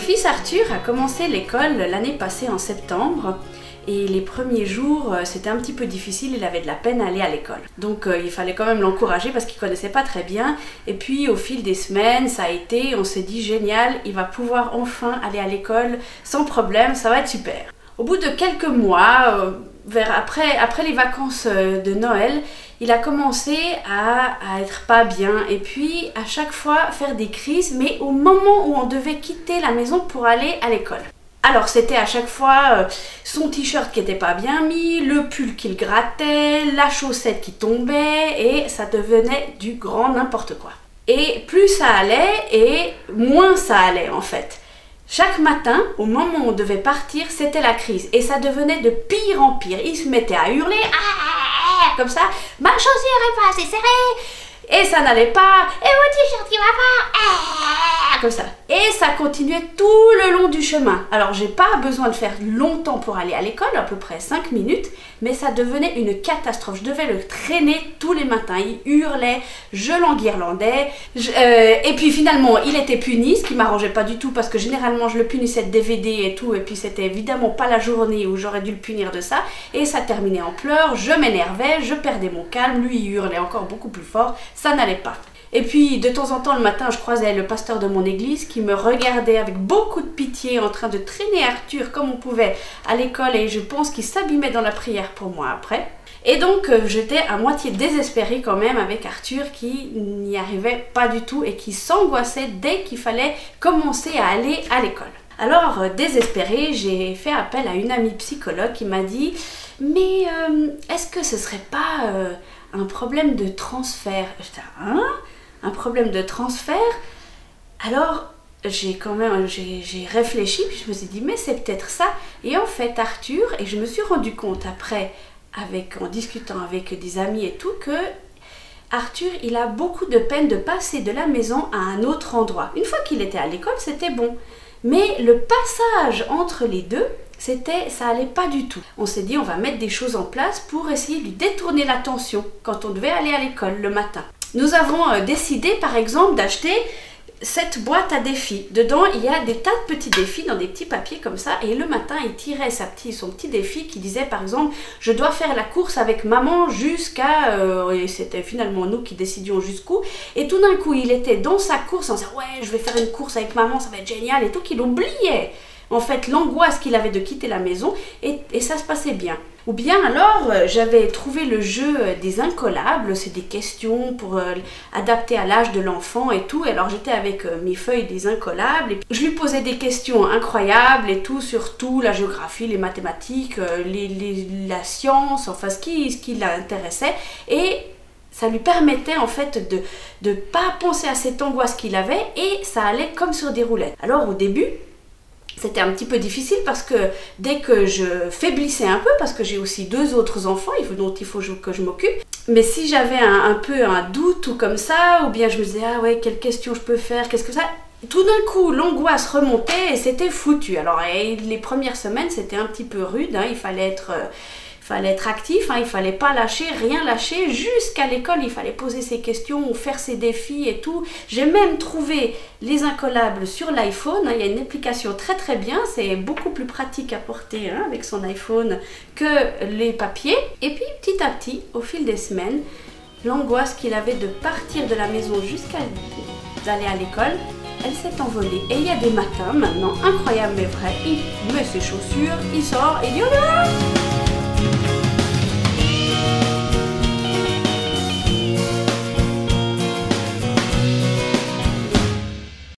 fils Arthur a commencé l'école l'année passée en septembre. Et les premiers jours, c'était un petit peu difficile, il avait de la peine à aller à l'école. Donc il fallait quand même l'encourager parce qu'il ne connaissait pas très bien. Et puis au fil des semaines, ça a été, on s'est dit génial, il va pouvoir enfin aller à l'école sans problème, ça va être super. Au bout de quelques mois, après les vacances de Noël, il a commencé à être pas bien et puis à chaque fois faire des crises, mais au moment où on devait quitter la maison pour aller à l'école. Alors c'était à chaque fois son t-shirt qui n'était pas bien mis, le pull qu'il grattait, la chaussette qui tombait et ça devenait du grand n'importe quoi. Et plus ça allait et moins ça allait en fait. Chaque matin, au moment où on devait partir, c'était la crise et ça devenait de pire en pire. Il se mettait à hurler comme ça, ma chaussure est pas assez serrée et ça n'allait pas, et mon t-shirt qui va pas, comme ça. Et ça continuait tout le long du chemin. Alors j'ai pas besoin de faire longtemps pour aller à l'école, à peu près 5 minutes, mais ça devenait une catastrophe. Je devais le traîner tous les matins. Il hurlait, je l'enguirlandais, et puis finalement il était puni, ce qui m'arrangeait pas du tout parce que généralement je le punissais de DVD et tout, et puis c'était évidemment pas la journée où j'aurais dû le punir de ça, et ça terminait en pleurs, je m'énervais, je perdais mon calme, lui il hurlait encore beaucoup plus fort, ça n'allait pas. Et puis de temps en temps le matin je croisais le pasteur de mon église qui me regardait avec beaucoup de pitié en train de traîner Arthur comme on pouvait à l'école, et je pense qu'il s'abîmait dans la prière pour moi après. Et donc j'étais à moitié désespérée quand même avec Arthur qui n'y arrivait pas du tout et qui s'angoissait dès qu'il fallait commencer à aller à l'école. Alors désespérée, j'ai fait appel à une amie psychologue qui m'a dit « Mais est-ce que ce serait pas un problème de transfert ?» J'étais « Hein ? Un problème de transfert ?» Alors j'ai réfléchi, puis je me suis dit mais c'est peut-être ça. Et en fait Arthur, et je me suis rendu compte après en discutant avec des amis et tout, que Arthur il a beaucoup de peine de passer de la maison à un autre endroit. Une fois qu'il était à l'école c'était bon, mais le passage entre les deux, ça allait pas du tout. On s'est dit on va mettre des choses en place pour essayer de lui détourner l'attention quand on devait aller à l'école le matin. Nous avons décidé par exemple d'acheter cette boîte à défis. Dedans il y a des tas de petits défis dans des petits papiers comme ça, et le matin il tirait son petit défi qui disait par exemple je dois faire la course avec maman jusqu'à... et c'était finalement nous qui décidions jusqu'où, et tout d'un coup il était dans sa course en disant ouais je vais faire une course avec maman, ça va être génial et tout, qu'il oubliait en fait l'angoisse qu'il avait de quitter la maison, et ça se passait bien. Ou bien alors j'avais trouvé le jeu des incollables, c'est des questions pour adapter à l'âge de l'enfant et tout, et alors j'étais avec mes feuilles des incollables et je lui posais des questions incroyables et tout, sur tout, la géographie, les mathématiques, la science, enfin ce qui l'intéressait, et ça lui permettait en fait de pas penser à cette angoisse qu'il avait, et ça allait comme sur des roulettes. Alors au début c'était un petit peu difficile parce que dès que je faiblissais un peu, parce que j'ai aussi 2 autres enfants dont il faut que je m'occupe, mais si j'avais un peu un doute ou comme ça, ou bien je me disais ah ouais quelle question je peux faire, qu'est-ce que ça, tout d'un coup l'angoisse remontait et c'était foutu. Alors les premières semaines c'était un petit peu rude, hein, il fallait être actif, hein, il fallait pas lâcher, rien lâcher, jusqu'à l'école il fallait poser ses questions ou faire ses défis et tout. J'ai même trouvé les incollables sur l'iPhone, hein, il y a une application très très bien, c'est beaucoup plus pratique à porter hein, avec son iPhone que les papiers. Et puis petit à petit, au fil des semaines, l'angoisse qu'il avait de partir de la maison jusqu'à aller à l'école, elle s'est envolée. Et il y a des matins maintenant, incroyables mais vrais, il met ses chaussures, il sort et il dit oh là